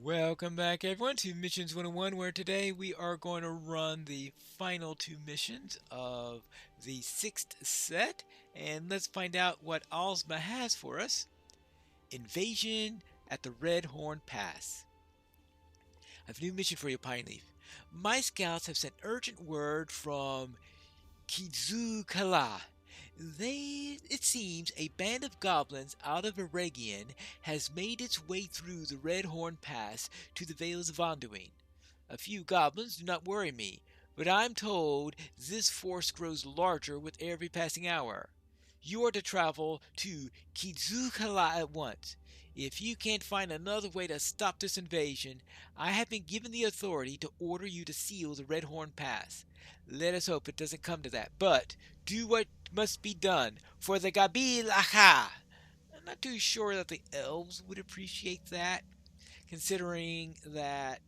Welcome back, everyone, to Missions 101, where today we are going to run the final two missions of the sixth set. And let's find out what Alzma has for us. Invasion at the Redhorn Pass. I have a new mission for you, Pine Leaf. My scouts have sent urgent word from Kizukala. It seems, a band of goblins out of Eregion has made its way through the Redhorn Pass to the Vales of Anduin. A few goblins do not worry me, but I'm told this force grows larger with every passing hour. You are to travel to Kizukala at once. If you can't find another way to stop this invasion, I have been given the authority to order you to seal the Redhorn Pass. Let us hope it doesn't come to that, but do what must be done for the Gabil Aha. I'm not too sure that the elves would appreciate that, considering that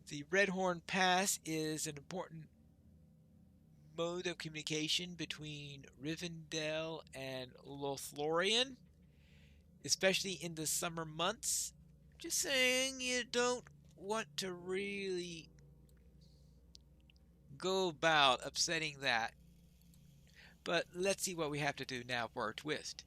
the Redhorn Pass is an important mode of communication between Rivendell and Lothlorien, especially in the summer months. Just saying, you don't want to really go about upsetting that. But let's see what we have to do now for our twist.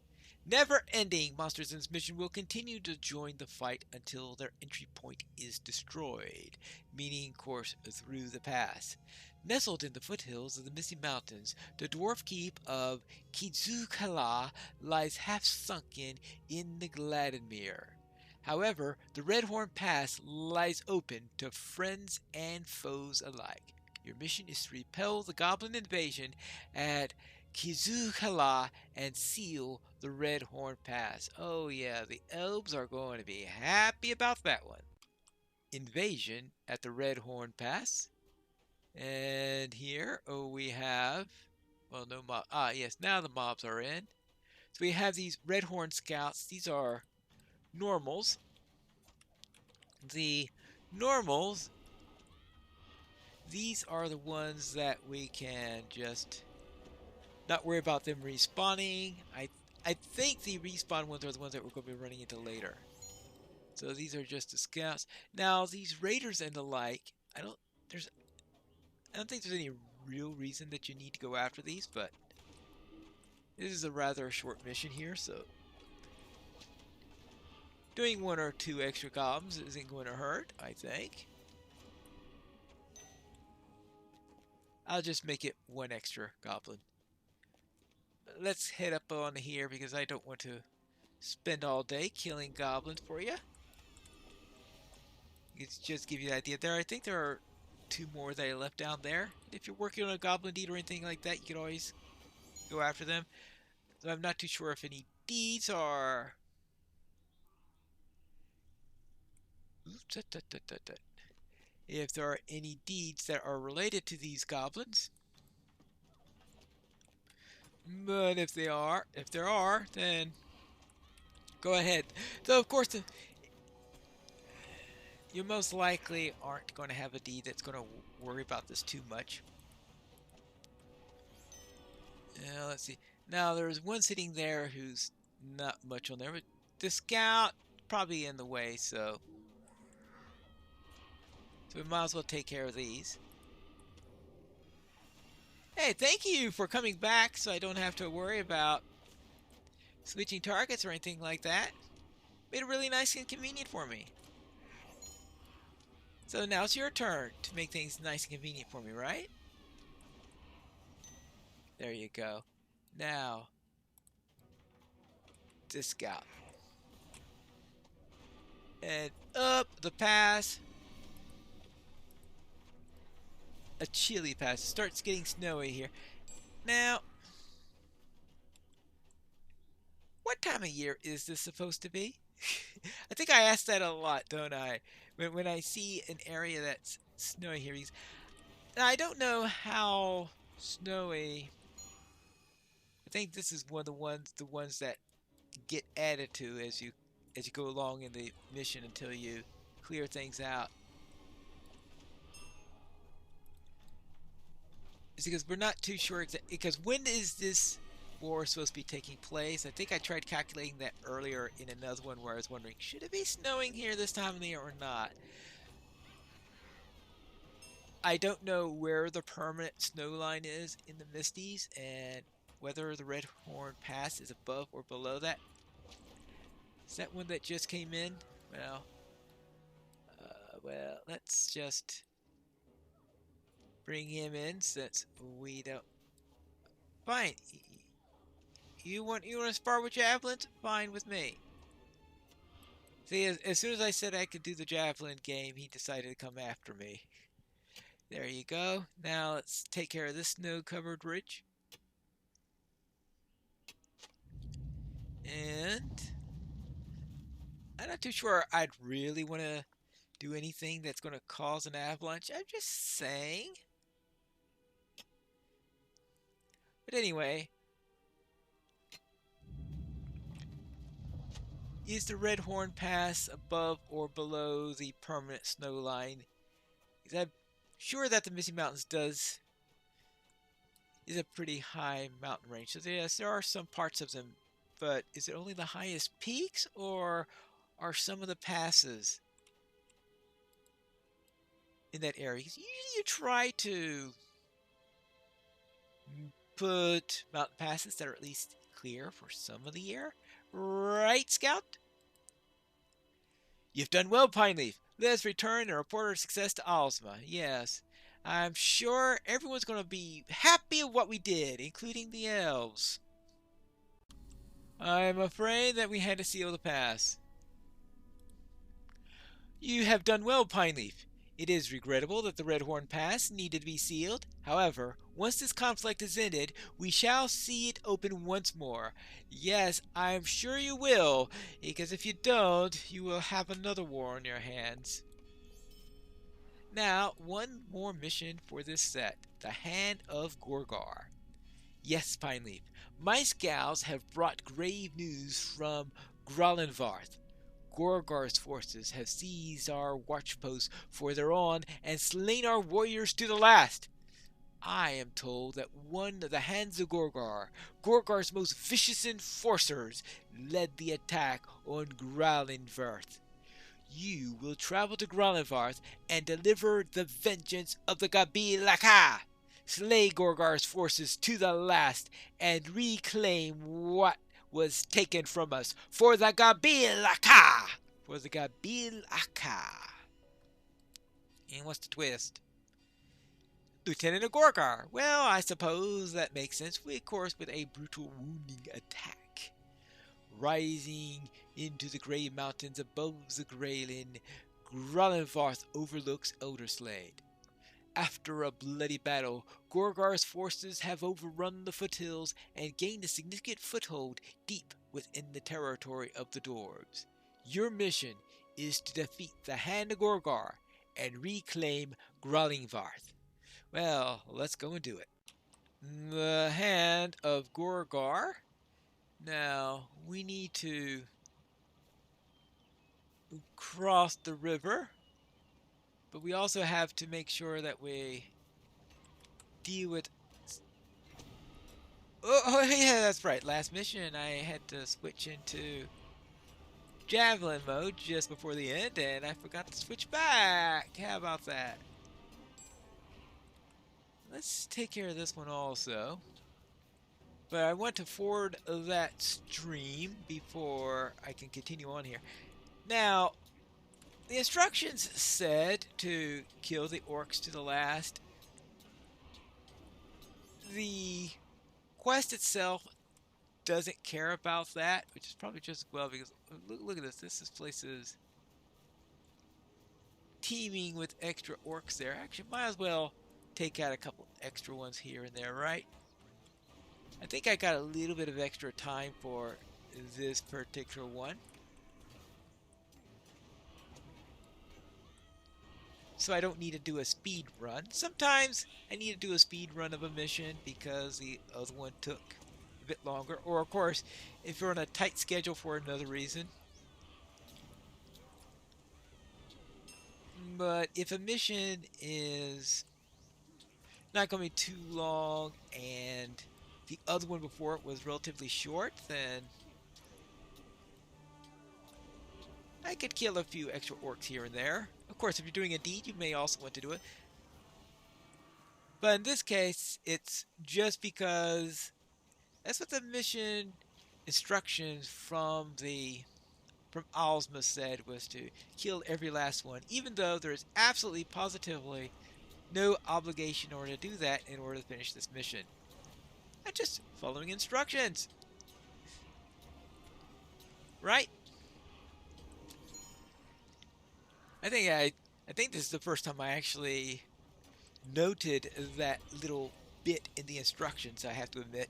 Never ending, Monsters in this mission will continue to join the fight until their entry point is destroyed, meaning course through the pass. Nestled in the foothills of the Misty Mountains, the dwarf keep of Kizukala lies half sunken in the Gladimir. However, the Redhorn Pass lies open to friends and foes alike. Your mission is to repel the goblin invasion at Kizukala and seal the Redhorn Pass. Oh yeah, the elves are going to be happy about that one. Invasion at the Redhorn Pass. And here, we have, well, no mob. Ah, yes, now the mobs are in. So we have these Redhorn scouts. These are normals. The normals, these are the ones that we can just not worry about them respawning. I think the respawn ones are the ones that we're going to be running into later. So these are just the scouts. Now these raiders and the like, I don't think there's any real reason that you need to go after these, but this is a rather short mission here, so doing one or two extra goblins isn't going to hurt, I think. I'll just make it one extra goblin. Let's head up on here because I don't want to spend all day killing goblins for you. It's just give you the idea there. I think there are two more that I left down there. If you're working on a goblin deed or anything like that, you can always go after them. So I'm not too sure if any deeds are... Oops, if there are any deeds that are related to these goblins. But if there are, then go ahead. So of course, you most likely aren't going to have a deed that's going to worry about this too much. Now let's see. Now there's one sitting there who's not much on there, but the scout probably in the way, so we might as well take care of these. Hey, thank you for coming back so I don't have to worry about switching targets or anything like that. Made it really nice and convenient for me. So now it's your turn to make things nice and convenient for me, right? There you go. Now, this scout. And up the pass. A chilly pass. It starts getting snowy here. Now, what time of year is this supposed to be? I think I ask that a lot, don't I? When I see an area that's snowy here. Now, I don't know how snowy. I think this is one of the ones that get added to as you go along in the mission until you clear things out. It's because we're not too sure exactly. Because when is this war is supposed to be taking place. I think I tried calculating that earlier in another one where I was wondering, should it be snowing here this time of the year or not? I don't know where the permanent snow line is in the Misties and whether the Redhorn Pass is above or below that. Is that one that just came in? Well, let's just bring him in since we don't. Fine. You want to spar with javelins? Fine with me. See, as soon as I said I could do the javelin game, he decided to come after me. There you go. Now let's take care of this snow-covered ridge. And I'm not too sure I'd really want to do anything that's going to cause an avalanche. I'm just saying. But anyway, is the Redhorn Pass above or below the permanent snow line? Because I'm sure that the Misty Mountains is a pretty high mountain range. So yes, there are some parts of them, but is it only the highest peaks, or are some of the passes in that area? Usually you try to put mountain passes that are at least clear for some of the year. Right, Scout? You've done well, Pineleaf. Let's return and report our success to Ozma. Yes, I'm sure everyone's going to be happy with what we did, including the elves. I'm afraid that we had to seal the pass. You have done well, Pineleaf. It is regrettable that the Redhorn Pass needed to be sealed. However, once this conflict is ended, we shall see it open once more. Yes, I am sure you will, because if you don't, you will have another war on your hands. Now, one more mission for this set, the Hand of Gorgar. Yes, Pineleaf, my scouts have brought grave news from Gralenvarth. Gorgar's forces have seized our watchposts for their own and slain our warriors to the last. I am told that one of the Hands of Gorgar, Gorgar's most vicious enforcers, led the attack on Gralenvarth. You will travel to Gralenvarth and deliver the vengeance of the Gabi-Laka. Slay Gorgar's forces to the last and reclaim what was taken from us for the Gabi-Laka. For the Gabi-Laka. And what's the twist? Lieutenant of Gorgar. Well, I suppose that makes sense. We, of course, with a brutal wounding attack. Rising into the Grey Mountains above the Greylin, Gralenvarth overlooks Elderslade. After a bloody battle, Gorgar's forces have overrun the foothills and gained a significant foothold deep within the territory of the dwarves. Your mission is to defeat the Hand of Gorgar and reclaim Gralenvarth. Well, let's go and do it. The Hand of Gorgar. Now, we need to cross the river. But we also have to make sure that we deal with... Oh, yeah, that's right. Last mission, I had to switch into Javelin mode just before the end, and I forgot to switch back. How about that? Let's take care of this one also. But I want to ford that stream before I can continue on here. Now, the instructions said to kill the orcs to the last. The quest itself doesn't care about that, which is probably just as well because look at this. This place is teeming with extra orcs there. Actually, might as well take out a couple extra ones here and there, right? I think I got a little bit of extra time for this particular one. So I don't need to do a speed run. Sometimes I need to do a speed run of a mission because the other one took a bit longer. Or of course, if you're on a tight schedule for another reason. But if a mission is not going to be too long and the other one before it was relatively short, then I could kill a few extra orcs here and there. Of course, if you're doing a deed, you may also want to do it. But in this case, it's just because that's what the mission instructions from Alsma said, was to kill every last one, even though there's absolutely positively no obligation in order to do that in order to finish this mission. I'm just following instructions. Right? I think this is the first time I actually noted that little bit in the instructions, I have to admit.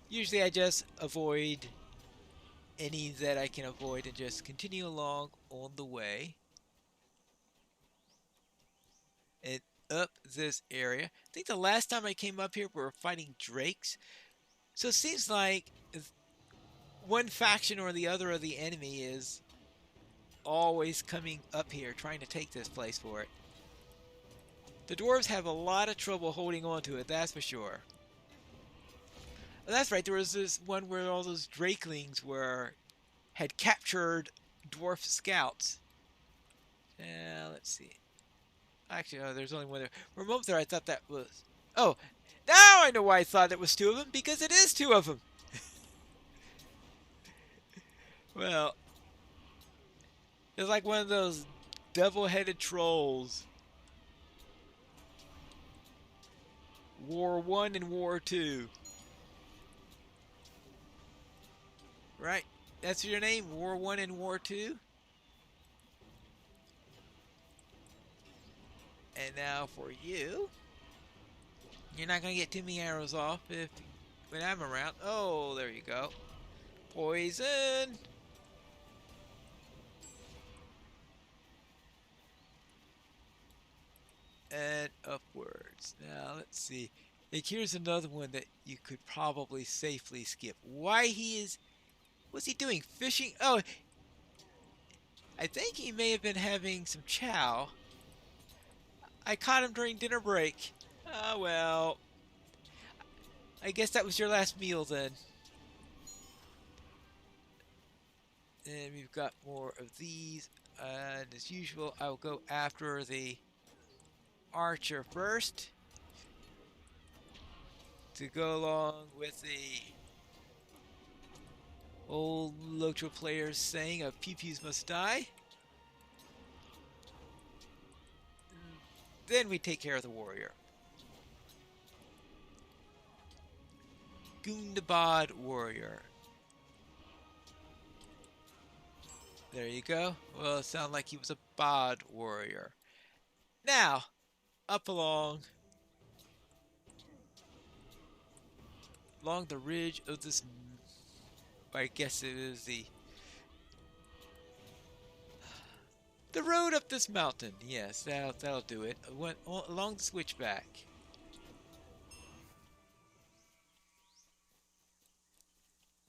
Usually I just avoid any that I can avoid and just continue along on the way. And up this area. I think the last time I came up here we were fighting drakes. So it seems like one faction or the other of the enemy is always coming up here trying to take this place for it. The dwarves have a lot of trouble holding on to it, that's for sure. Oh, that's right, there was this one where all those drakelings had captured dwarf scouts. Let's see. Actually, no, there's only one there. For a moment there, I thought that was... Oh, now I know why I thought it was two of them, because it is two of them. Well, it's like one of those devil-headed trolls. War 1 and War 2. Right? That's your name? War 1 and War 2? And now for you. You're not going to get too many arrows off when I'm around. Oh, there you go. Poison! And upwards. Now, let's see. Like, here's another one that you could probably safely skip. What's he doing? Fishing? Oh, I think he may have been having some chow. I caught him during dinner break. Ah, well. I guess that was your last meal then. And we've got more of these. And as usual, I'll go after the archer first. To go along with the old Lotro players saying of pew-pews must die. Then we take care of the warrior. Gundabad warrior. There you go. Well, it sounded like he was a bod warrior. Now, up along the ridge of this, I guess it is the road up this mountain. Yes, that'll do it. Went along the switchback.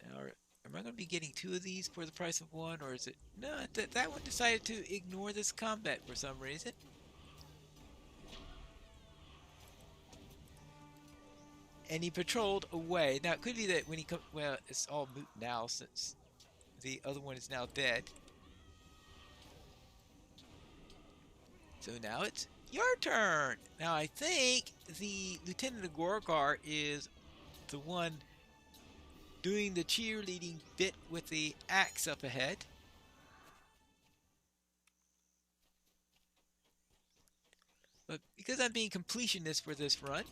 Now, am I going to be getting two of these for the price of one, or is it... No, that one decided to ignore this combat for some reason. And he patrolled away. Now, it could be that when he comes... Well, it's all moot now since the other one is now dead. So now it's your turn. Now, I think the Lieutenant of Gorgar is the one doing the cheerleading bit with the axe up ahead. But because I'm being completionist for this run,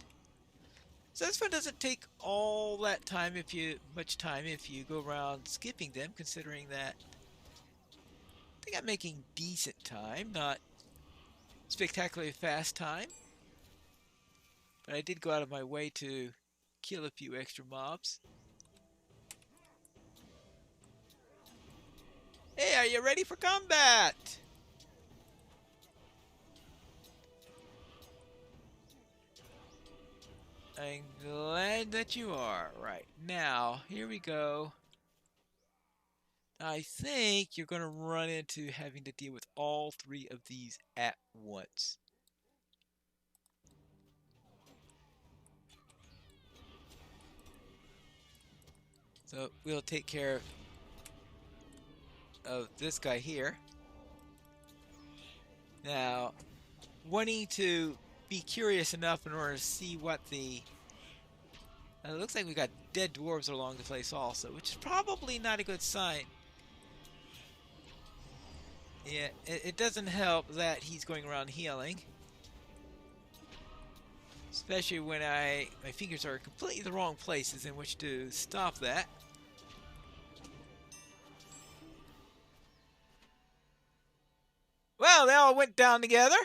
so this one doesn't take all that time much time if you go around skipping them, considering that I think I'm making decent time, not spectacularly fast time. But I did go out of my way to kill a few extra mobs. Hey, are you ready for combat? I'm glad that you are. Right, now, here we go. I think you're going to run into having to deal with all three of these at once. So we'll take care of this guy here. Now, wanting to be curious enough in order to see what the... it looks like we got dead dwarves along the place also, which is probably not a good sign. Yeah, it doesn't help that he's going around healing. Especially when my fingers are completely the wrong places in which to stop that. Well, they all went down together.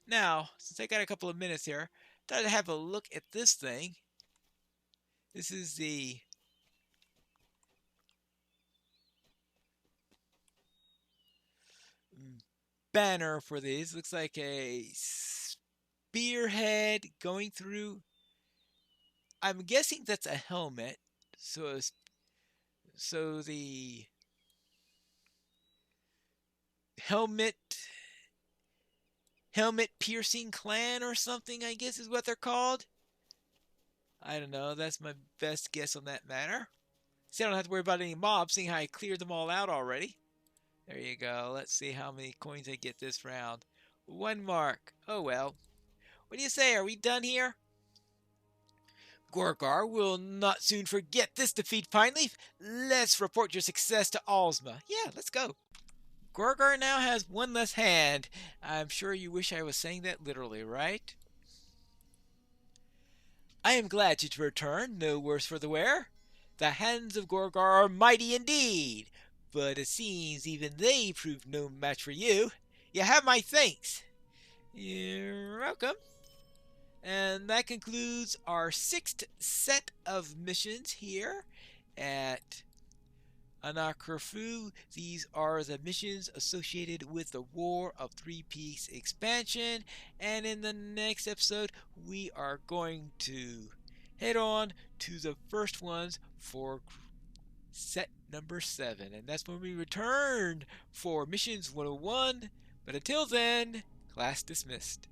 Now, since I got a couple of minutes here, I thought I'd have a look at this thing. This is the banner for these. Looks like a spearhead going through. I'm guessing that's a helmet. So the helmet piercing clan or something, I guess is what they're called. I don't know. That's my best guess on that matter. See, I don't have to worry about any mobs, seeing how I cleared them all out already. There you go. Let's see how many coins I get this round. 1 mark. Oh well. What do you say? Are we done here? Gorgar will not soon forget this defeat, Pineleaf. Let's report your success to Alzma. Yeah, let's go. Gorgar now has 1 less hand. I'm sure you wish I was saying that literally, right? I am glad to return, no worse for the wear. The hands of Gorgar are mighty indeed, but it seems even they proved no match for you. You have my thanks. You're welcome. And that concludes our 6th set of missions here at Anakrefu. These are the missions associated with the War of Three Peaks expansion. And in the next episode, we are going to head on to the first ones for set number 7. And that's when we return for Missions 101. But until then, class dismissed.